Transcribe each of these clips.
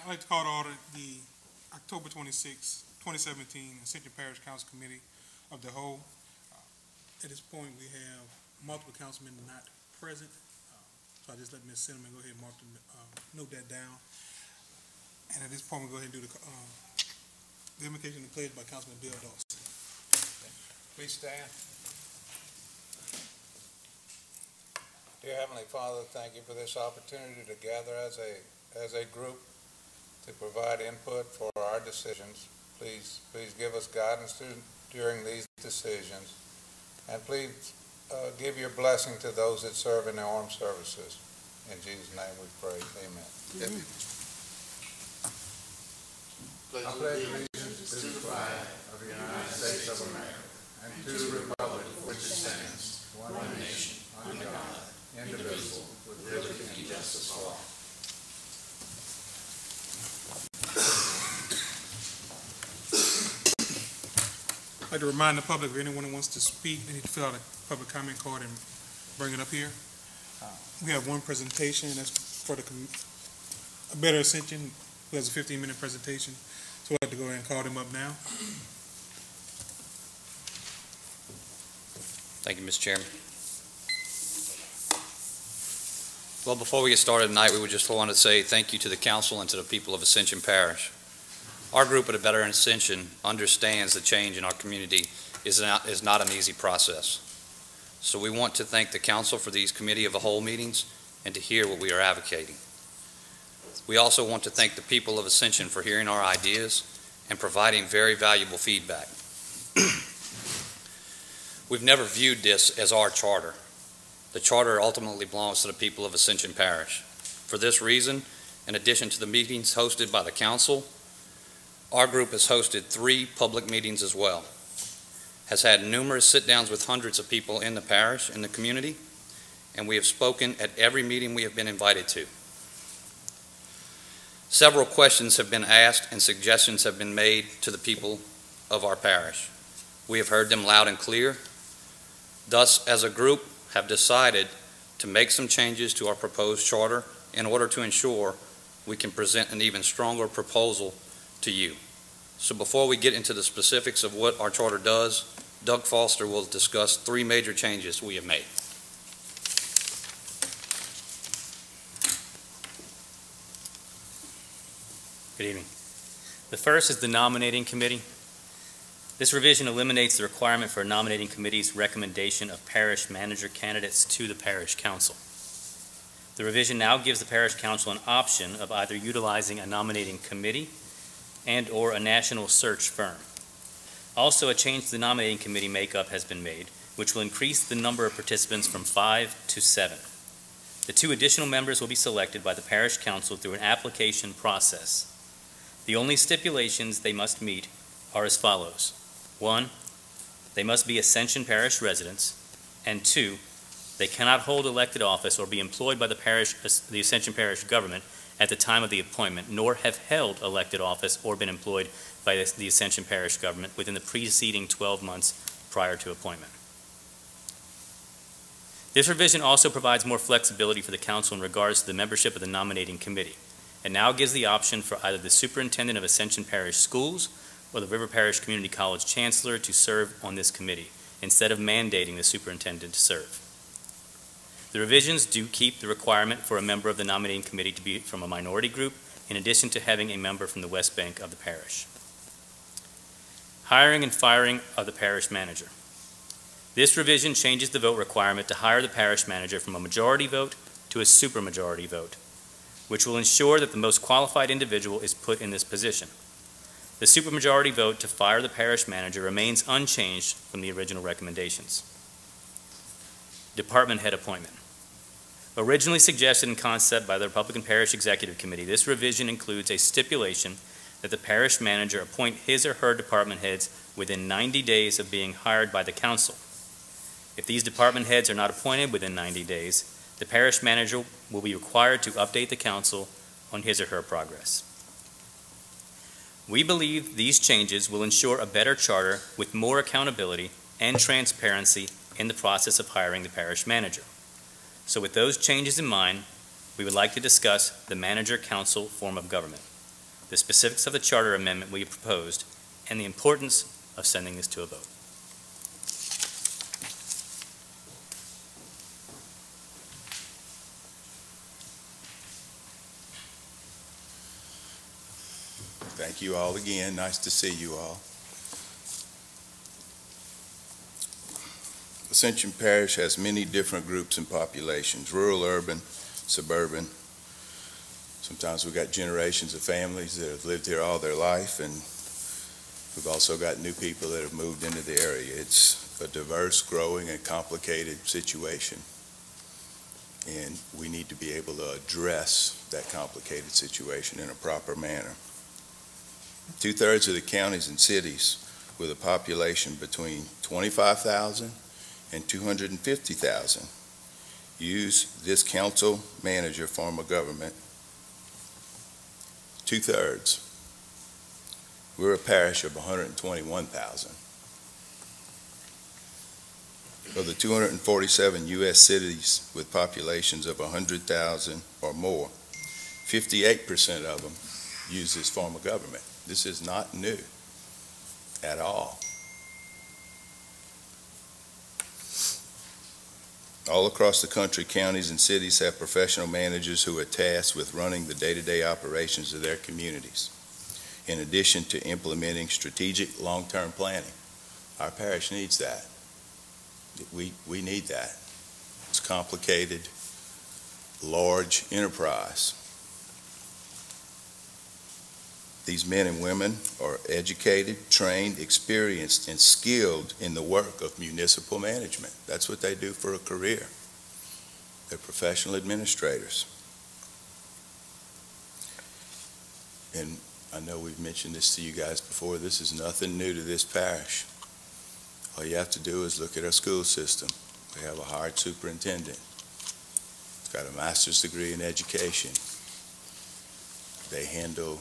I'd like to call to order the October 26, 2017 Ascension Parish Council Committee of the Whole. At this point, we have multiple councilmen not present, so I just let Ms. Cinnamon go ahead and note that down. And at this point, we'll go ahead and do the invocation and pledge by Councilman Bill Dawson. Please stand. Dear Heavenly Father, thank you for this opportunity to gather as a group to provide input for our decisions. Please give us guidance during these decisions, and please give your blessing to those that serve in the armed services. In Jesus' name we pray. Amen. Amen. I pledge allegiance to the flag of the United States of America and to the republic for which it stands, one nation, under God, indivisible, with liberty and justice for all. I'd like to remind the public, if anyone who wants to speak, they need to fill out a public comment card and bring it up here. We have one presentation, and that's for the Better Ascension, who has a 15-minute presentation. So I'd like to go ahead and call them up now. Thank you, Mr. Chairman. Well, before we get started tonight, we would just want to say thank you to the council and to the people of Ascension Parish. Our group at a Better Ascension understands the change in our community is not an easy process. So we want to thank the council for these committee of the whole meetings and to hear what we are advocating. We also want to thank the people of Ascension for hearing our ideas and providing very valuable feedback. We've never viewed this as our charter. The charter ultimately belongs to the people of Ascension Parish. For this reason, in addition to the meetings hosted by the council, our group has hosted 3 public meetings as well, has had numerous sit-downs with hundreds of people in the parish, in the community, and we have spoken at every meeting we have been invited to. Several questions have been asked and suggestions have been made to the people of our parish. We have heard them loud and clear. Thus, as a group, have decided to make some changes to our proposed charter in order to ensure we can present an even stronger proposal to you. So before we get into the specifics of what our charter does, Doug Foster will discuss 3 major changes we have made. Good evening. The first is the nominating committee. This revision eliminates the requirement for a nominating committee's recommendation of parish manager candidates to the parish council. The revision now gives the parish council an option of either utilizing a nominating committee and/or a national search firm. Also, a change to the nominating committee makeup has been made, which will increase the number of participants from 5 to 7. The 2 additional members will be selected by the parish council through an application process. The only stipulations they must meet are as follows. 1, they must be Ascension Parish residents, and 2, they cannot hold elected office or be employed by the Ascension Parish government at the time of the appointment, nor have held elected office or been employed by the Ascension Parish government within the preceding 12 months prior to appointment. This revision also provides more flexibility for the council in regards to the membership of the nominating committee. It now gives the option for either the superintendent of Ascension Parish Schools or the River Parish Community College Chancellor to serve on this committee, instead of mandating the superintendent to serve. The revisions do keep the requirement for a member of the nominating committee to be from a minority group, in addition to having a member from the West Bank of the parish. Hiring and firing of the parish manager. This revision changes the vote requirement to hire the parish manager from a majority vote to a supermajority vote, which will ensure that the most qualified individual is put in this position. The supermajority vote to fire the parish manager remains unchanged from the original recommendations. Department head appointment. Originally suggested in concept by the Republican Parish Executive Committee, this revision includes a stipulation that the parish manager appoint his or her department heads within 90 days of being hired by the council. If these department heads are not appointed within 90 days, the parish manager will be required to update the council on his or her progress. We believe these changes will ensure a better charter with more accountability and transparency in the process of hiring the parish manager. So with those changes in mind, we would like to discuss the manager-council form of government. the specifics of the charter amendment we proposed, and the importance of sending this to a vote. Thank you all again. Nice to see you all. Ascension Parish has many different groups and populations, rural, urban, suburban. Sometimes we've got generations of families that have lived here all their life, and we've also got new people that have moved into the area. It's a diverse, growing, and complicated situation, and we need to be able to address that complicated situation in a proper manner. 2/3 of the counties and cities with a population between 25,000 and 250,000 use this council manager form of government. 2/3. We're a parish of 121,000. Of the 247 U.S. cities with populations of 100,000 or more, 58% of them use this form of government. This is not new at all. All across the country, counties and cities have professional managers who are tasked with running the day-to-day operations of their communities, in addition to implementing strategic long-term planning. Our parish needs that. We need that. It's a complicated, large enterprise. These men and women are educated, trained, experienced, and skilled in the work of municipal management. That's what they do for a career. They're professional administrators. And I know we've mentioned this to you guys before. This is nothing new to this parish. All you have to do is look at our school system. We have a hired superintendent. He's got a master's degree in education. They handle,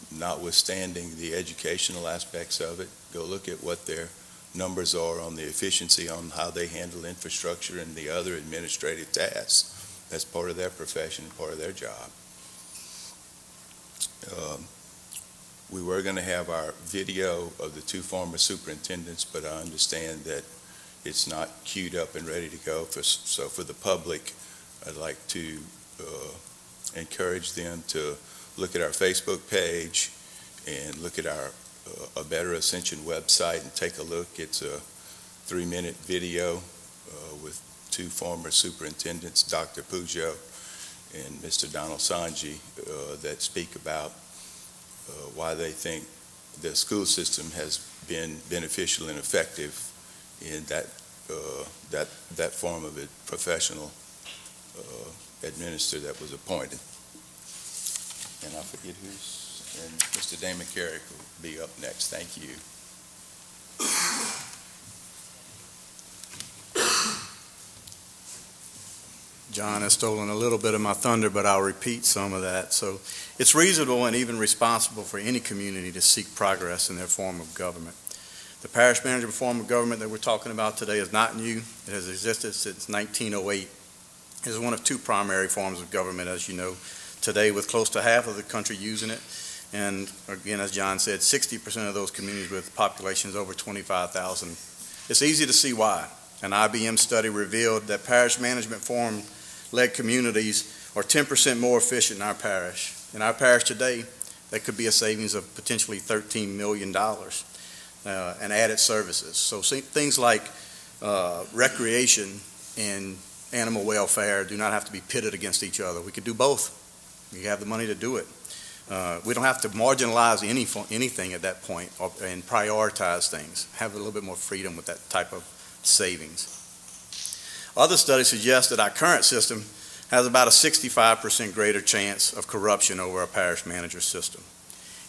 notwithstanding the educational aspects of it, go look at what their numbers are on the efficiency on how they handle infrastructure and the other administrative tasks. That's part of their profession, part of their job. We were going to have our video of the two former superintendents, but I understand that it's not queued up and ready to go. So for the public, I'd like to encourage them to look at our Facebook page and look at our a Better Ascension website and take a look. It's a 3-minute video with two former superintendents, Dr. Pujo and Mr. Donald Sanji, that speak about why they think the school system has been beneficial and effective in that form of a professional administrator that was appointed. And I forget and Mr. Damon Carrick will be up next. Thank you. John has stolen a little bit of my thunder, but I'll repeat some of that. So it's reasonable and even responsible for any community to seek progress in their form of government. The parish manager form of government that we're talking about today is not new. It has existed since 1908. It is one of two primary forms of government, as you know, today, with close to half of the country using it. And again, as John said, 60% of those communities with populations over 25,000. It's easy to see why. An IBM study revealed that parish management form-led communities are 10% more efficient in our parish. In our parish today, that could be a savings of potentially $13 million and added services. So things like recreation and animal welfare do not have to be pitted against each other. We could do both. We have the money to do it. We don't have to marginalize anything at that point and prioritize things. Have a little bit more freedom with that type of savings. Other studies suggest that our current system has about a 65% greater chance of corruption over our parish manager system.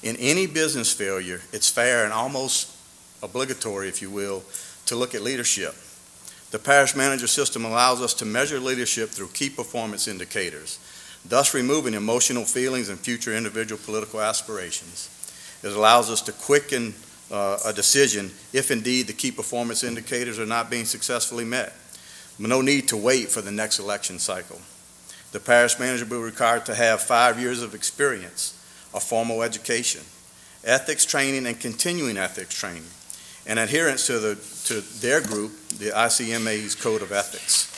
In any business failure, it's fair and almost obligatory, if you will, to look at leadership. The parish manager system allows us to measure leadership through key performance indicators, thus removing emotional feelings and future individual political aspirations. It allows us to quicken a decision if indeed the key performance indicators are not being successfully met. No need to wait for the next election cycle. The parish manager will be required to have 5 years of experience of formal education, ethics training and continuing ethics training, and adherence to their group, the ICMA's Code of Ethics.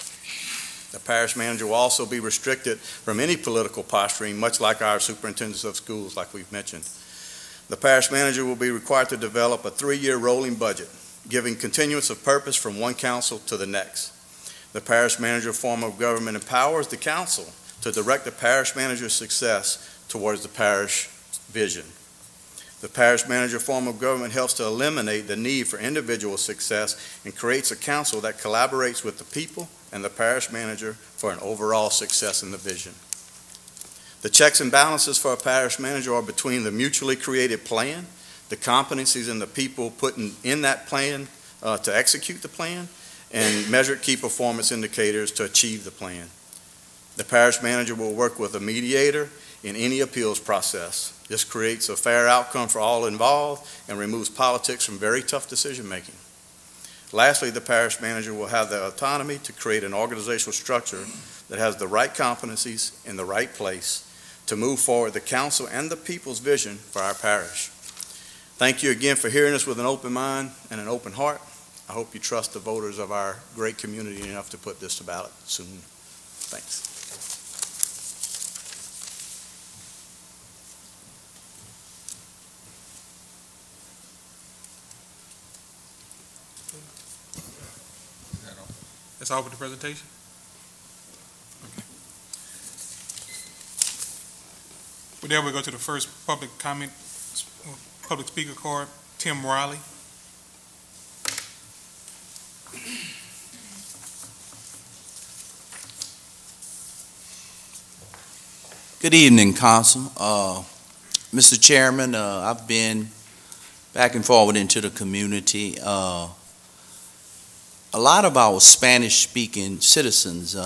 The parish manager will also be restricted from any political posturing, much like our superintendents of schools, like we've mentioned. The parish manager will be required to develop a 3-year rolling budget, giving continuance of purpose from one council to the next. The parish manager form of government empowers the council to direct the parish manager's success towards the parish vision. The parish manager form of government helps to eliminate the need for individual success and creates a council that collaborates with the people and the parish manager for an overall success in the vision. The checks and balances for a parish manager are between the mutually created plan, the competencies and the people putting in that plan to execute the plan, and measured key performance indicators to achieve the plan. The parish manager will work with a mediator in any appeals process. This creates a fair outcome for all involved and removes politics from very tough decision making. Lastly, the parish manager will have the autonomy to create an organizational structure that has the right competencies in the right place to move forward the council and the people's vision for our parish. Thank you again for hearing us with an open mind and an open heart. I hope you trust the voters of our great community enough to put this to ballot soon. Thanks. That's all with the presentation? Okay. With that, we'll go to the first public comment, public speaker card, Tim Riley. Good evening, Council. Mr. Chairman, I've been back and forward into the community. A lot of our Spanish-speaking citizens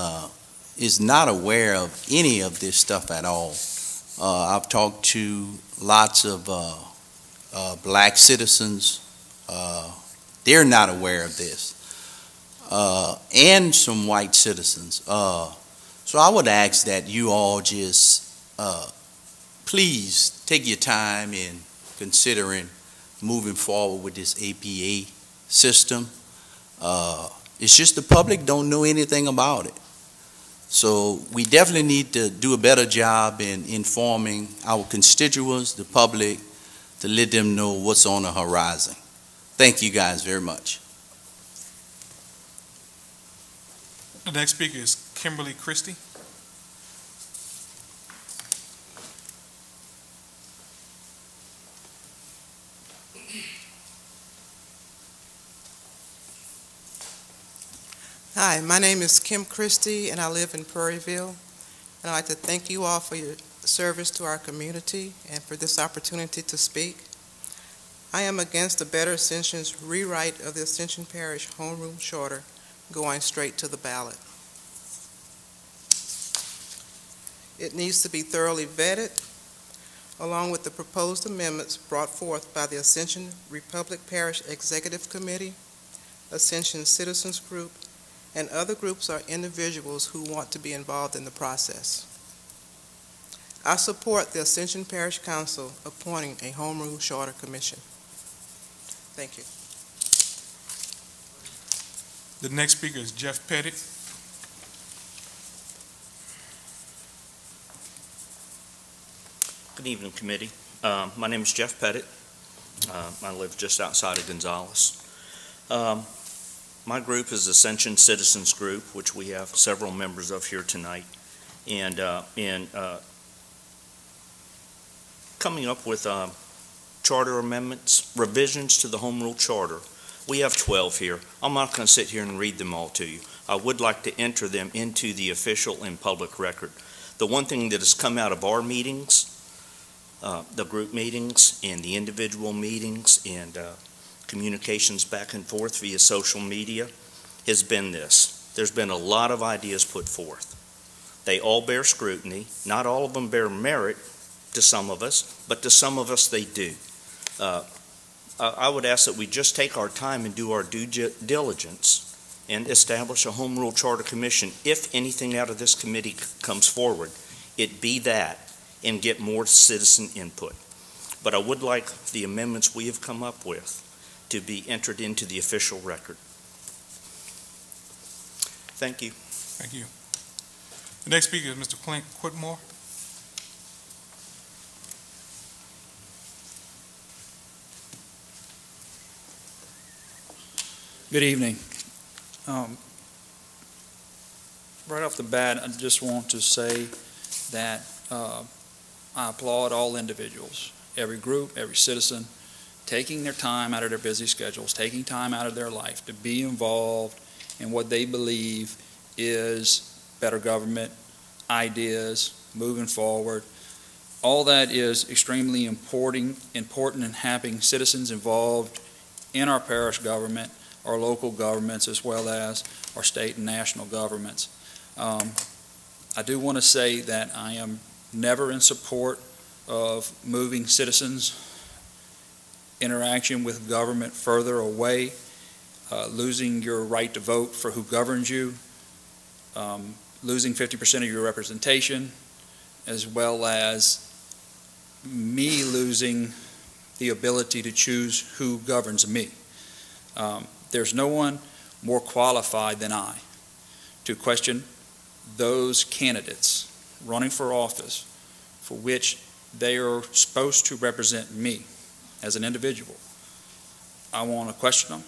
is not aware of any of this stuff at all. I've talked to lots of black citizens. They're not aware of this. And some white citizens. So I would ask that you all just please take your time in considering moving forward with this APA system. It's just the public don't know anything about it. So we definitely need to do a better job in informing our constituents, the public, to let them know what's on the horizon. Thank you guys very much. The next speaker is Kimberly Christie. Hi, my name is Kim Christie, and I live in Prairieville. And I'd like to thank you all for your service to our community and for this opportunity to speak. I am against the Better Ascension's rewrite of the Ascension Parish Home Rule Charter going straight to the ballot. It needs to be thoroughly vetted, along with the proposed amendments brought forth by the Ascension Republic Parish Executive Committee, Ascension Citizens Group, and other groups or individuals who want to be involved in the process. I support the Ascension Parish Council appointing a Home Rule Charter Commission. Thank you. The next speaker is Jeff Pettit. Good evening, committee. My name is Jeff Pettit. I live just outside of Gonzales. My group is Ascension Citizens Group, which we have several members of here tonight. And in coming up with charter amendments, revisions to the Home Rule Charter, we have 12 here. I'm not going to sit here and read them all to you. I would like to enter them into the official and public record. The one thing that has come out of our meetings, the group meetings and the individual meetings and communications back and forth via social media has been this. There's been a lot of ideas put forth. They all bear scrutiny. Not all of them bear merit to some of us, but to some of us they do. I would ask that we just take our time and do our due diligence and establish a Home Rule Charter Commission. If anything out of this committee comes forward, it be that. and get more citizen input. But I would like the amendments we have come up with to be entered into the official record. Thank you. Thank you. The next speaker is Mr. Clint Whitmore. Good evening. Right off the bat, I just want to say that I applaud all individuals, every group, every citizen, taking their time out of their busy schedules, taking time out of their life to be involved in what they believe is better government, ideas, moving forward. All that is extremely important in having citizens involved in our parish government, our local governments, as well as our state and national governments. I do want to say that I am never in support of moving citizens' interaction with government further away, losing your right to vote for who governs you, losing 50% of your representation, as well as me losing the ability to choose who governs me. There's no one more qualified than I to question those candidates running for office for which they are supposed to represent me as an individual. I want to question them.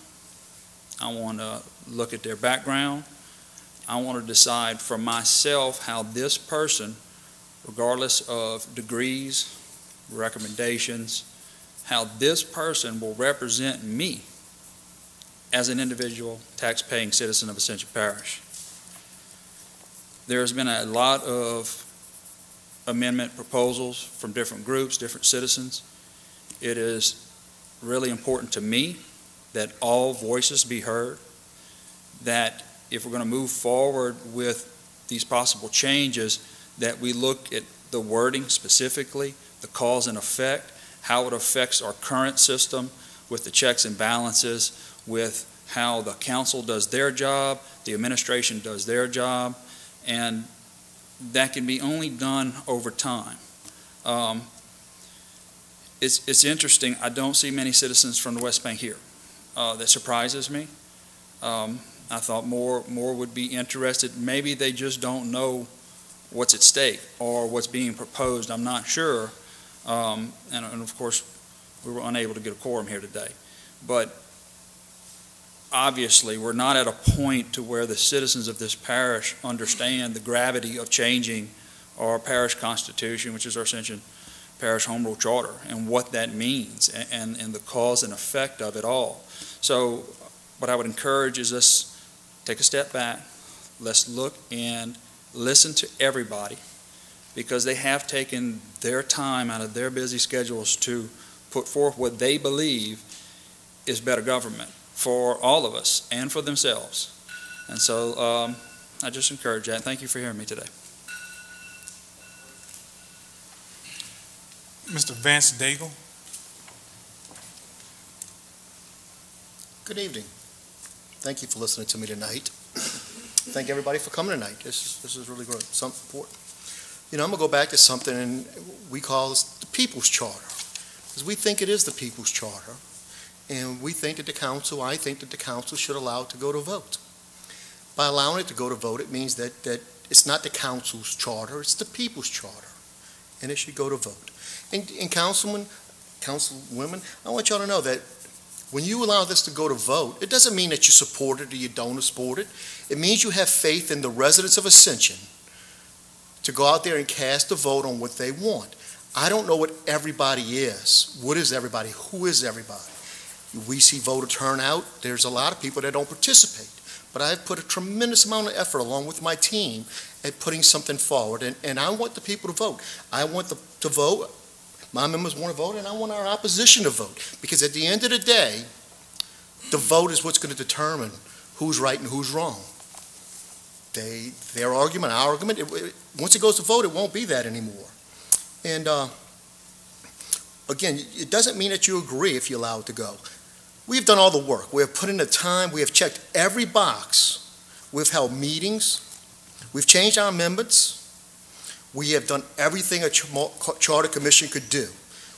I want to look at their background. I want to decide for myself how this person, regardless of degrees, recommendations, how this person will represent me as an individual tax-paying citizen of Ascension Parish. There's been a lot of amendment proposals from different groups, different citizens. It is really important to me that all voices be heard, that if we're going to move forward with these possible changes, that we look at the wording specifically, the cause and effect, how it affects our current system with the checks and balances, with how the council does their job, the administration does their job, and that can be only done over time. It's interesting, I don't see many citizens from the West Bank here. That surprises me. I thought more would be interested. Maybe they just don't know what's at stake or what's being proposed. I'm not sure. And of course, we were unable to get a quorum here today. But obviously, we're not at a point to where the citizens of this parish understand the gravity of changing our parish constitution, which is our Ascension Parish Home Rule Charter, and what that means, and the cause and effect of it all. So what I would encourage is let's take a step back. Let's look and listen to everybody, because they have taken their time out of their busy schedules to put forth what they believe is better government for all of us and for themselves. And so I just encourage that. Thank you for hearing me today. Mr. Vance Daigle. Good evening. Thank you for listening to me tonight. Thank everybody for coming tonight. This is really good, something important. You know, I'm going to go back to something we call this the People's Charter, because we think it is the People's Charter, and we think that I think that the council should allow it to go to vote. By allowing it to go to vote, it means that it's not the council's charter, it's the People's Charter, and it should go to vote. And councilwomen, I want y'all to know that when you allow this to go to vote, it doesn't mean that you support it or you don't support it. It means you have faith in the residents of Ascension to go out there and cast a vote on what they want. I don't know what everybody is. What is everybody? Who is everybody? We see voter turnout. There's a lot of people that don't participate. But I've put a tremendous amount of effort along with my team at putting something forward. And I want the people to vote. I want to vote. My members want to vote, and I want our opposition to vote. Because at the end of the day, the vote is what's going to determine who's right and who's wrong. Their argument, our argument, once it goes to vote, it won't be that anymore. And again, it doesn't mean that you agree if you allow it to go. We've done all the work. We have put in the time. We have checked every box. We've held meetings. We've changed our amendments. We have done everything a charter commission could do.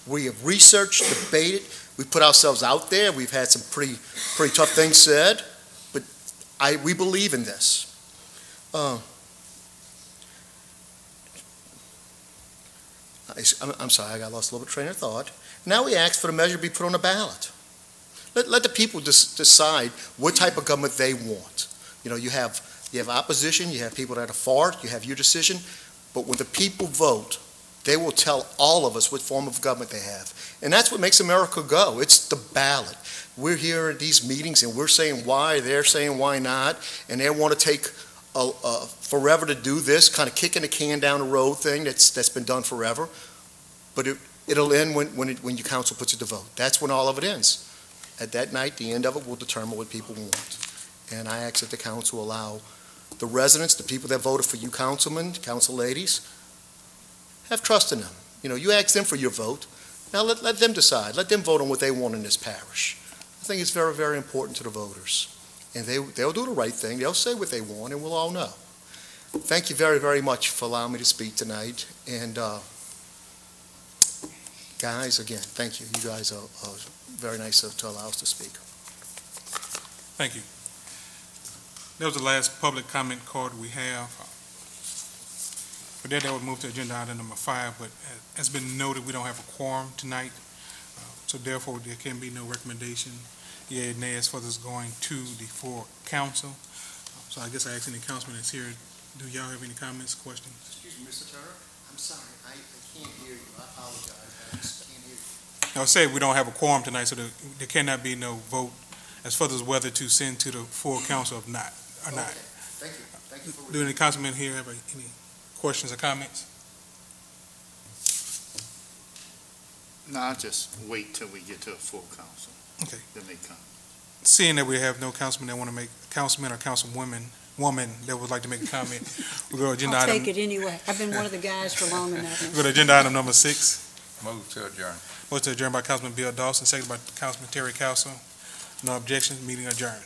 We have researched, debated, we put ourselves out there, we've had some pretty tough things said, but we believe in this. I'm sorry, I got lost a little bit of train of thought. Now we ask for the measure to be put on the ballot. Let the people decide what type of government they want. You know, you have opposition, you have people that are for it, you have your decision, but when the people vote, they will tell all of us what form of government they have. And that's what makes America go. It's the ballot. We're here at these meetings and we're saying why, they're saying why not, and they want to take forever to do this, kind of kicking the can down the road thing that's been done forever. But it'll end when your council puts it to vote. That's when all of it ends. At that night, the end of it will determine what people want. And I ask that the council allow the residents, the people that voted for you councilmen, council ladies, have trust in them. You know, you ask them for your vote. Now let them decide. Let them vote on what they want in this parish. I think it's very, very important to the voters. And they'll do the right thing. They'll say what they want, and we'll all know. Thank you very, very much for allowing me to speak tonight. And guys, again, thank you. You guys are very nice to allow us to speak. Thank you. That was the last public comment card we have. With that, would move to agenda item number 5, but as been noted, we don't have a quorum tonight, so therefore there can be no recommendation, yea or nay, as far as going to the full council. So I guess I ask any councilman that's here, do y'all have any comments, questions? Excuse me, Mr. Turner, I'm sorry, I can't hear you. I apologize, I just can't hear you. I would say we don't have a quorum tonight, so there cannot be no vote as far as whether to send to the full council or not. Okay. Thank you. Thank you for Do any councilmen here have any questions or comments? No, I'll just wait till we get to a full council. Okay. Then they come. Seeing that we have no councilman that want to make, councilman or councilwoman that would like to make a comment, we'll go to agenda I'll item. take it anyway. I've been one of the guys for long enough. We'll go to agenda item number 6. Move to adjourn. Motion to adjourn by Councilman Bill Dawson, seconded by Councilman Terry Council. No objections, meeting adjourned.